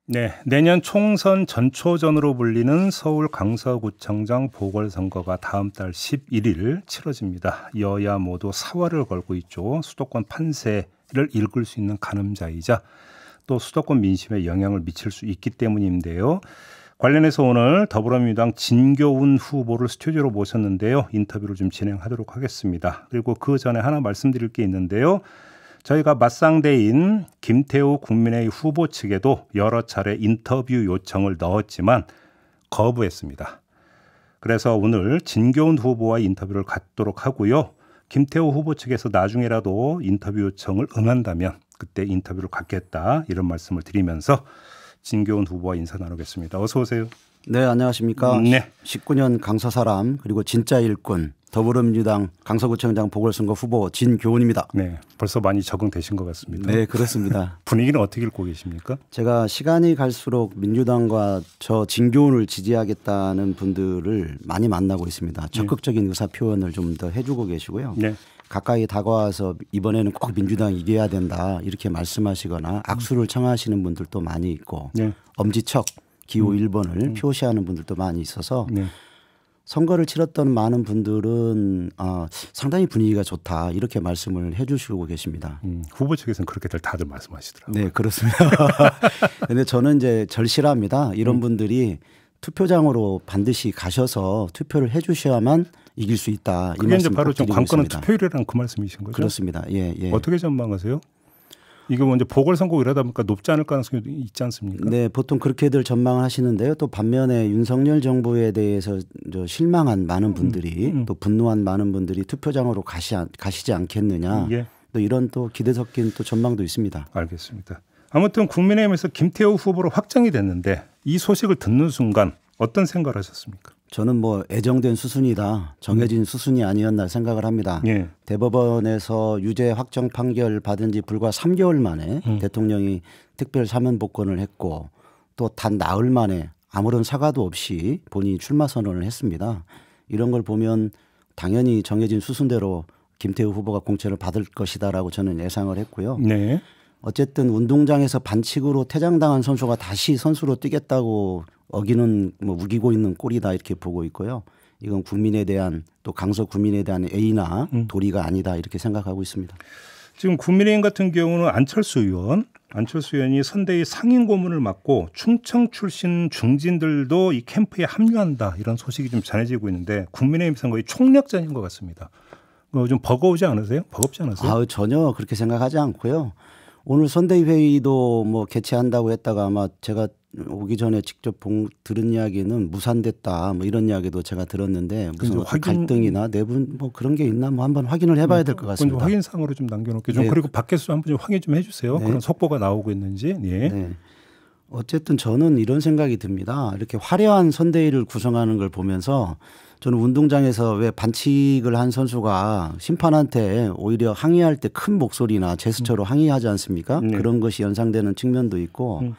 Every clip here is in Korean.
네, 내년 총선 전초전으로 불리는 서울 강서구청장 보궐선거가 다음 달 11일 치러집니다. 여야 모두 사활을 걸고 있죠. 수도권 판세를 읽을 수 있는 가늠자이자 또 수도권 민심에 영향을 미칠 수 있기 때문인데요. 관련해서 오늘 더불어민주당 진교훈 후보를 스튜디오로 모셨는데요. 인터뷰를 좀 진행하도록 하겠습니다. 그리고 그 전에 하나 말씀드릴 게 있는데요. 저희가 맞상대인 김태우 국민의힘 후보 측에도 여러 차례 인터뷰 요청을 넣었지만 거부했습니다. 그래서 오늘 진교훈 후보와 인터뷰를 갖도록 하고요. 김태우 후보 측에서 나중에라도 인터뷰 요청을 응한다면 그때 인터뷰를 갖겠다 이런 말씀을 드리면서 진교훈 후보와 인사 나누겠습니다. 어서 오세요. 네, 안녕하십니까. 네. 19년 강서 사람 그리고 진짜 일꾼 더불어민주당 강서구청장 보궐선거 후보 진교훈입니다. 네, 벌써 많이 적응되신 것 같습니다. 네, 그렇습니다. 분위기는 어떻게 읽고 계십니까? 제가 시간이 갈수록 민주당과 저 진교훈을 지지하겠다는 분들을 많이 만나고 있습니다. 적극적인 의사 표현을 좀 더 해주고 계시고요. 네. 가까이 다가와서 이번에는 꼭 민주당이 이겨야 된다 이렇게 말씀하시거나 악수를 청하시는 분들도 많이 있고 네. 엄지척 기호 1번을 표시하는 분들도 많이 있어서 네. 선거를 치렀던 많은 분들은 상당히 분위기가 좋다 이렇게 말씀을 해 주시고 계십니다. 후보 측에서는 그렇게들 다들 말씀하시더라고요. 네, 그렇습니다. 그런데 저는 이제 절실합니다. 이런 분들이 투표장으로 반드시 가셔서 투표를 해 주셔야만 이길 수 있다. 이 그게 이제 말씀 바로 꼭 좀 드리고 관건은 있습니다. 투표율이라는 그 말씀이신 거죠? 그렇습니다. 예, 예. 어떻게 전망하세요? 이게 먼저 보궐선거 이러다 보니까 높지 않을 가능성이 있지 않습니까? 네, 보통 그렇게들 전망을 하시는데요. 또 반면에 윤석열 정부에 대해서 실망한 많은 분들이 또 분노한 많은 분들이 투표장으로 가시지 않겠느냐. 예. 또 이런 또 기대 섞인 또 전망도 있습니다. 알겠습니다. 아무튼 국민의힘에서 김태우 후보로 확정이 됐는데 이 소식을 듣는 순간 어떤 생각을 하셨습니까? 저는 뭐 애정된 수순이다. 정해진 수순이 아니었나 생각을 합니다. 예. 대법원에서 유죄 확정 판결 받은 지 불과 3개월 만에 대통령이 특별 사면 복권을 했고 또 단 나흘 만에 아무런 사과도 없이 본인이 출마 선언을 했습니다. 이런 걸 보면 당연히 정해진 수순대로 김태우 후보가 공천을 받을 것이다라고 저는 예상을 했고요. 네. 어쨌든 운동장에서 반칙으로 퇴장당한 선수가 다시 선수로 뛰겠다고 어기는 우기고 있는 꼴이다 이렇게 보고 있고요. 이건 국민에 대한 또 강서 구민에 대한 애이나 도리가 아니다 이렇게 생각하고 있습니다. 지금 국민의힘 같은 경우는 안철수 의원이 선대위 상임 고문을 맡고 충청 출신 중진들도 이 캠프에 합류한다 이런 소식이 좀 전해지고 있는데 국민의힘 선거의 총력전인 것 같습니다. 좀 버거우지 않으세요? 버겁지 않으세요? 전혀 그렇게 생각하지 않고요. 오늘 선대위 회의도 뭐 개최한다고 했다가 아마 제가 오기 전에 직접 들은 이야기는 무산됐다 뭐 이런 이야기도 제가 들었는데 무슨 갈등이나 내분 뭐 그런 게 있나 뭐 한번 확인을 해봐야 될 것 같습니다. 확인상으로 좀 남겨놓게 좀 네. 그리고 밖에서 한번 좀 확인 좀 해주세요. 네. 그런 속보가 나오고 있는지. 예. 네. 어쨌든 저는 이런 생각이 듭니다. 이렇게 화려한 선대위를 구성하는 걸 보면서 저는 운동장에서 왜 반칙을 한 선수가 심판한테 오히려 항의할 때 큰 목소리나 제스처로 항의하지 않습니까? 네. 그런 것이 연상되는 측면도 있고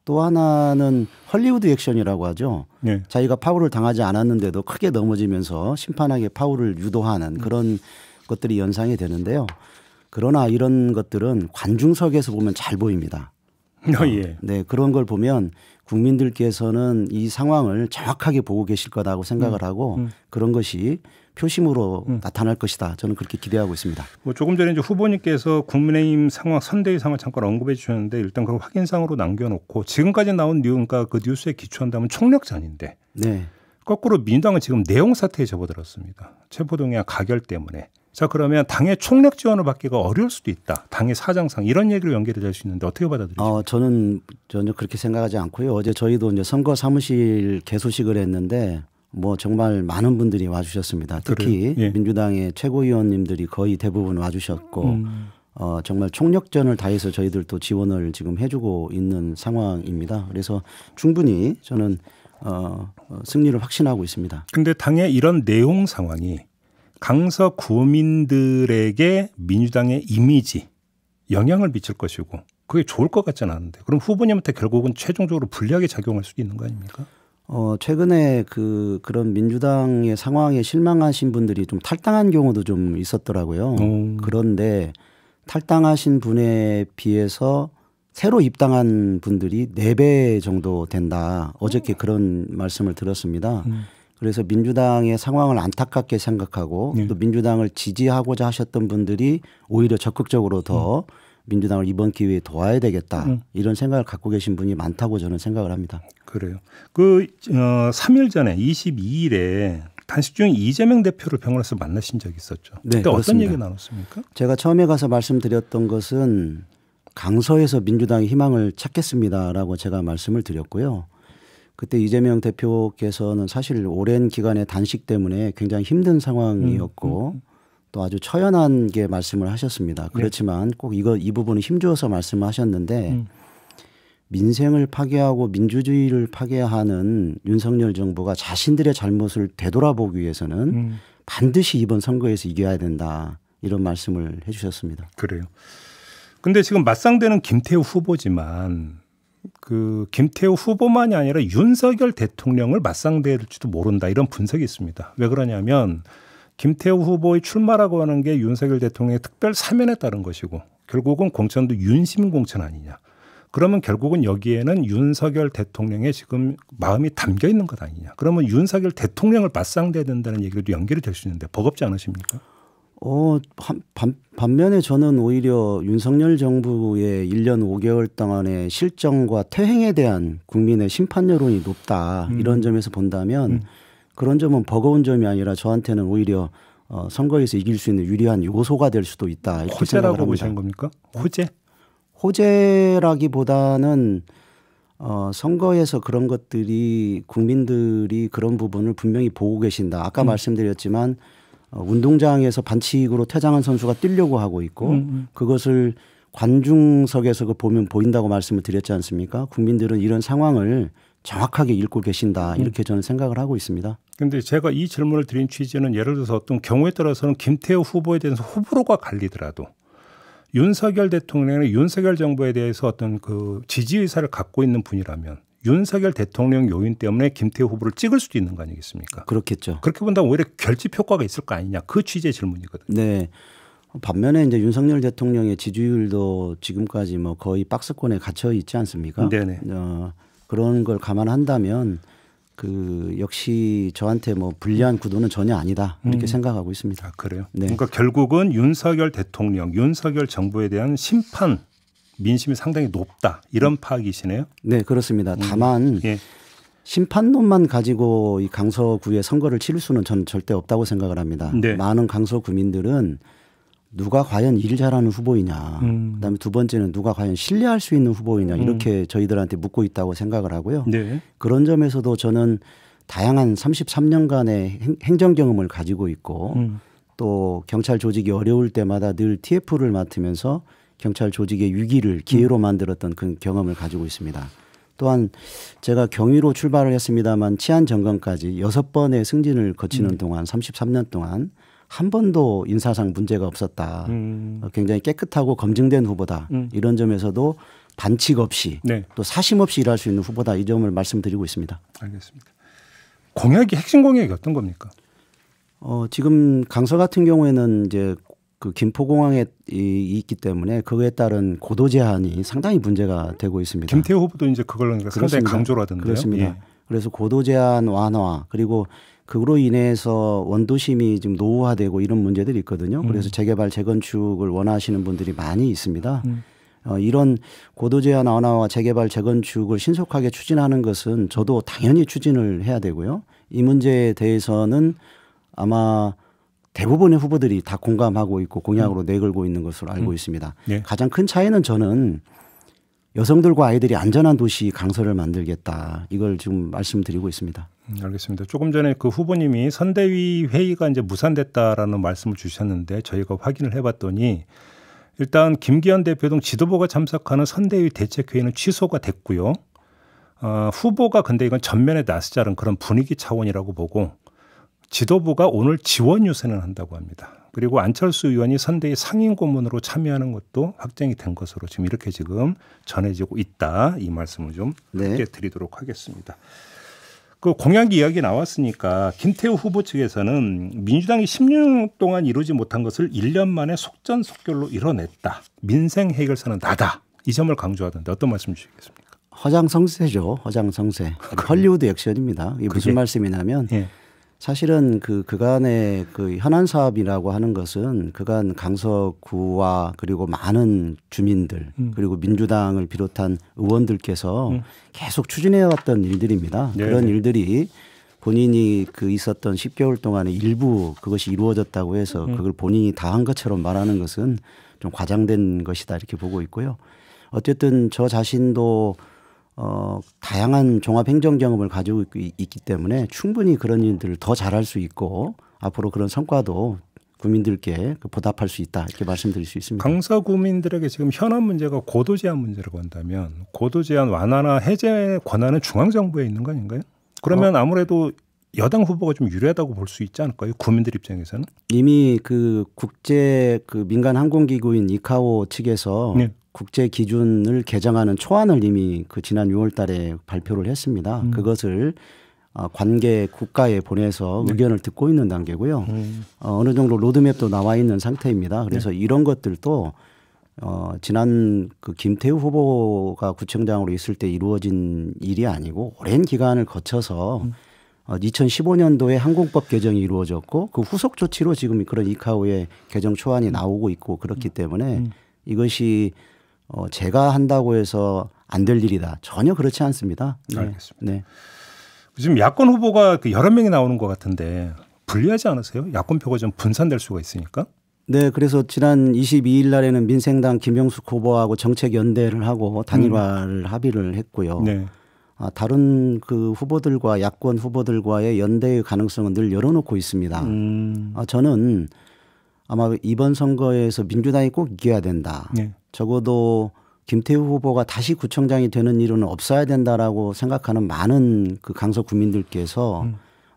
또 하나는 헐리우드 액션이라고 하죠. 네. 자기가 파울을 당하지 않았는데도 크게 넘어지면서 심판에게 파울을 유도하는 그런 것들이 연상이 되는데요. 그러나 이런 것들은 관중석에서 보면 잘 보입니다. 예. 네, 그런 걸 보면 국민들께서는 이 상황을 정확하게 보고 계실 거라고 생각을 하고 그런 것이 표심으로 나타날 것이다. 저는 그렇게 기대하고 있습니다. 뭐 조금 전에 이제 후보님께서 국민의힘 상황, 선대위 상황을 잠깐 언급해 주셨는데 일단 그걸 확인상으로 남겨놓고 지금까지 나온 그러니까 그 뉴스에 기초한다면 총력전인데 네. 거꾸로 민주당은 지금 내용 사태에 접어들었습니다. 체포동의안 가결 때문에. 자, 그러면 당의 총력 지원을 받기가 어려울 수도 있다. 당의 사정상 이런 얘기로 연결이 될 수 있는데 어떻게 받아들이십니까? 저는 전혀 그렇게 생각하지 않고요. 어제 저희도 이제 선거 사무실 개소식을 했는데 뭐 정말 많은 분들이 와주셨습니다. 특히 예. 민주당의 최고위원님들이 거의 대부분 와주셨고 정말 총력전을 다해서 저희들도 지원을 지금 해주고 있는 상황입니다. 그래서 충분히 저는 승리를 확신하고 있습니다. 근데 당의 이런 내용 상황이 강서 구민들에게 민주당의 이미지 영향을 미칠 것이고 그게 좋을 것 같지는 않은데 그럼 후보님한테 결국은 최종적으로 불리하게 작용할 수도 있는 거 아닙니까? 최근에 그런 민주당의 상황에 실망하신 분들이 좀 탈당한 경우도 좀 있었더라고요. 그런데 탈당하신 분에 비해서 새로 입당한 분들이 4배 정도 된다. 어저께 그런 말씀을 들었습니다. 그래서 민주당의 상황을 안타깝게 생각하고 또 민주당을 지지하고자 하셨던 분들이 오히려 적극적으로 더 민주당을 이번 기회에 도와야 되겠다. 이런 생각을 갖고 계신 분이 많다고 저는 생각을 합니다. 그래요. 그 3일 전에 22일에 단식 중에 이재명 대표를 병원에서 만나신 적이 있었죠. 네, 그때 그렇습니다. 어떤 얘기 나눴습니까? 제가 처음에 가서 말씀드렸던 것은 강서에서 민주당의 희망을 찾겠습니다라고 제가 말씀을 드렸고요. 그때 이재명 대표께서는 사실 오랜 기간의 단식 때문에 굉장히 힘든 상황이었고 또 아주 처연한 게 말씀을 하셨습니다. 그렇지만 꼭 이 부분을 힘주어서 말씀하셨는데 민생을 파괴하고 민주주의를 파괴하는 윤석열 정부가 자신들의 잘못을 되돌아보기 위해서는 반드시 이번 선거에서 이겨야 된다. 이런 말씀을 해 주셨습니다. 그래요. 근데 지금 맞상대는 김태우 후보지만 그 김태우 후보만이 아니라 윤석열 대통령을 맞상대할지도 모른다 이런 분석이 있습니다. 왜 그러냐면 김태우 후보의 출마라고 하는 게 윤석열 대통령의 특별 사면에 따른 것이고 결국은 공천도 윤심 공천 아니냐. 그러면 결국은 여기에는 윤석열 대통령의 지금 마음이 담겨 있는 것 아니냐. 그러면 윤석열 대통령을 맞상대해야 된다는 얘기도 연결이 될 수 있는데 버겁지 않으십니까? 반면에 저는 오히려 윤석열 정부의 1년 5개월 동안의 실정과 퇴행에 대한 국민의 심판 여론이 높다. 이런 점에서 본다면 그런 점은 버거운 점이 아니라 저한테는 오히려 선거에서 이길 수 있는 유리한 요소가 될 수도 있다. 이렇게 호재라고 보시는 겁니까? 호재? 호재라기보다는 선거에서 그런 것들이 국민들이 그런 부분을 분명히 보고 계신다. 아까 말씀드렸지만 운동장에서 반칙으로 퇴장한 선수가 뛰려고 하고 있고 그것을 관중석에서 보면 보인다고 말씀을 드렸지 않습니까? 국민들은 이런 상황을 정확하게 읽고 계신다. 이렇게 저는 생각을 하고 있습니다. 그런데 제가 이 질문을 드린 취지는 예를 들어서 어떤 경우에 따라서는 김태우 후보에 대해서 호불호가 갈리더라도 윤석열 대통령의 윤석열 정부에 대해서 어떤 그 지지 의사를 갖고 있는 분이라면 윤석열 대통령 요인 때문에 김태우 후보를 찍을 수도 있는 거 아니겠습니까? 그렇겠죠. 그렇게 본다면 오히려 결집 효과가 있을 거 아니냐. 그 취지의 질문이거든요. 네. 반면에 이제 윤석열 대통령의 지지율도 지금까지 뭐 거의 박스권에 갇혀 있지 않습니까? 네네. 그런 걸 감안한다면 그 역시 저한테 뭐 불리한 구도는 전혀 아니다 이렇게 생각하고 있습니다. 아, 그래요? 네. 그러니까 결국은 윤석열 대통령, 윤석열 정부에 대한 심판 민심이 상당히 높다 이런 파악이시네요. 네, 그렇습니다. 다만 예. 심판론만 가지고 이 강서구의 선거를 치를 수는 저는 절대 없다고 생각을 합니다. 네. 많은 강서 구민들은 누가 과연 일 잘하는 후보이냐, 그다음에 두 번째는 누가 과연 신뢰할 수 있는 후보이냐 이렇게 저희들한테 묻고 있다고 생각을 하고요. 네. 그런 점에서도 저는 다양한 33년간의 행정 경험을 가지고 있고 또 경찰 조직이 어려울 때마다 늘 TF를 맡으면서 경찰 조직의 위기를 기회로 만들었던 그 경험을 가지고 있습니다. 또한 제가 경위로 출발을 했습니다만 치안 점검까지 6번의 승진을 거치는 동안 33년 동안 한 번도 인사상 문제가 없었다. 굉장히 깨끗하고 검증된 후보다. 이런 점에서도 반칙 없이 네. 또 사심 없이 일할 수 있는 후보다. 이 점을 말씀드리고 있습니다. 알겠습니다. 공약이 핵심 공약이 어떤 겁니까? 지금 강서 같은 경우에는 이제 그 김포공항에 있기 때문에 그에 따른 고도 제한이 상당히 문제가 되고 있습니다. 김태우 후보도 이제 그걸 상당히 강조를 하던데요. 그렇습니다. 예. 그래서 고도 제한 완화 그리고 그로 인해서 원도심이 지금 노후화되고 이런 문제들이 있거든요. 그래서 재개발 재건축을 원하시는 분들이 많이 있습니다. 이런 고도 제한 완화와 재개발 재건축을 신속하게 추진하는 것은 저도 당연히 추진을 해야 되고요. 이 문제에 대해서는 아마 대부분의 후보들이 다 공감하고 있고 공약으로 내걸고 있는 것으로 알고 있습니다. 네. 가장 큰 차이는 저는 여성들과 아이들이 안전한 도시 강서를 만들겠다. 이걸 지금 말씀드리고 있습니다. 알겠습니다. 조금 전에 그 후보님이 선대위 회의가 이제 무산됐다라는 말씀을 주셨는데 저희가 확인을 해봤더니 일단 김기현 대표 등 지도부가 참석하는 선대위 대책회의는 취소가 됐고요. 후보가 근데 이건 전면에 나서자는 그런 분위기 차원이라고 보고 지도부가 오늘 지원 유세는 한다고 합니다. 그리고 안철수 의원이 선대위 상임 고문으로 참여하는 것도 확정이 된 것으로 지금 이렇게 지금 전해지고 있다. 이 말씀을 좀 함께 드리도록 하겠습니다. 그 공약 이야기 나왔으니까 김태우 후보 측에서는 민주당이 16년 동안 이루지 못한 것을 1년 만에 속전속결로 이뤄냈다. 민생 해결사는 나다. 이 점을 강조하던데 어떤 말씀 주시겠습니까? 허장성세죠. 허장성세. 헐리우드 액션입니다. 이게 무슨 그게? 말씀이냐면 예. 사실은 그간의 그 현안 사업이라고 하는 것은 그간 강서구와 그리고 많은 주민들 그리고 민주당을 비롯한 의원들께서 계속 추진해왔던 일들입니다. 네. 그런 일들이 본인이 그 있었던 10개월 동안에 일부 그것이 이루어졌다고 해서 그걸 본인이 다 한 것처럼 말하는 것은 좀 과장된 것이다 이렇게 보고 있고요. 어쨌든 저 자신도 다양한 종합행정 경험을 가지고 있기 때문에 충분히 그런 일들을 더 잘할 수 있고 앞으로 그런 성과도 국민들께 보답할 수 있다 이렇게 말씀드릴 수 있습니다. 강서구민들에게 지금 현안 문제가 고도 제한 문제라고 한다면 고도 제한 완화나 해제 권한은 중앙정부에 있는 거 아닌가요? 그러면 아무래도 여당 후보가 좀 유리하다고 볼 수 있지 않을까요? 국민들 입장에서는 이미 그 국제 그 민간 항공기구인 이카오 측에서 네. 국제 기준을 개정하는 초안을 이미 그 지난 6월 달에 발표를 했습니다. 그것을 관계 국가에 보내서 의견을 듣고 있는 단계고요. 어느 정도 로드맵도 나와 있는 상태입니다. 그래서 이런 것들도 지난 그 김태우 후보가 구청장으로 있을 때 이루어진 일이 아니고 오랜 기간을 거쳐서 2015년도에 항공법 개정이 이루어졌고 그 후속 조치로 지금 그런 이카오의 개정 초안이 나오고 있고 그렇기 때문에 이것이 제가 한다고 해서 안 될 일이다. 전혀 그렇지 않습니다. 네. 알겠습니다. 네. 지금 야권 후보가 그 여러 명이 나오는 것 같은데 불리하지 않으세요? 야권표가 좀 분산될 수가 있으니까. 네, 그래서 지난 22일 날에는 민생당 김영숙 후보하고 정책 연대를 하고 단일화를 합의를 했고요. 네. 다른 그 후보들과 야권 후보들과의 연대의 가능성은 늘 열어놓고 있습니다. 저는 아마 이번 선거에서 민주당이 꼭 이겨야 된다. 네. 적어도 김태우 후보가 다시 구청장이 되는 일은 없어야 된다라고 생각하는 많은 그 강서 구민들께서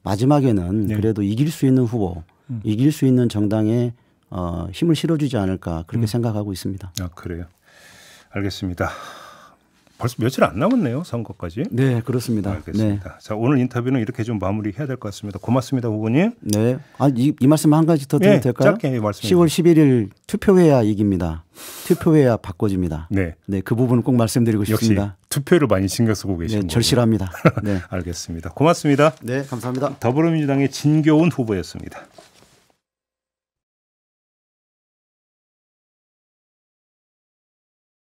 마지막에는 네. 그래도 이길 수 있는 후보, 이길 수 있는 정당에 힘을 실어주지 않을까 그렇게 생각하고 있습니다. 아, 그래요. 알겠습니다. 벌써 며칠 안 남았네요, 선거까지. 네, 그렇습니다. 알겠습니다. 자, 오늘 인터뷰는 이렇게 좀 마무리해야 될 것 같습니다. 고맙습니다, 후보님. 네. 이 말씀 한 가지 더 드려도 될까요? 짧게 말씀해 10월 11일 투표해야 이깁니다. 투표해야 바꿔집니다. 네. 네, 그 부분은 꼭 말씀드리고 역시 싶습니다. 투표를 많이 신경 쓰고 네, 계신 절실합니다. 네. 알겠습니다. 고맙습니다. 네, 감사합니다. 더불어민주당의 진교훈 후보였습니다.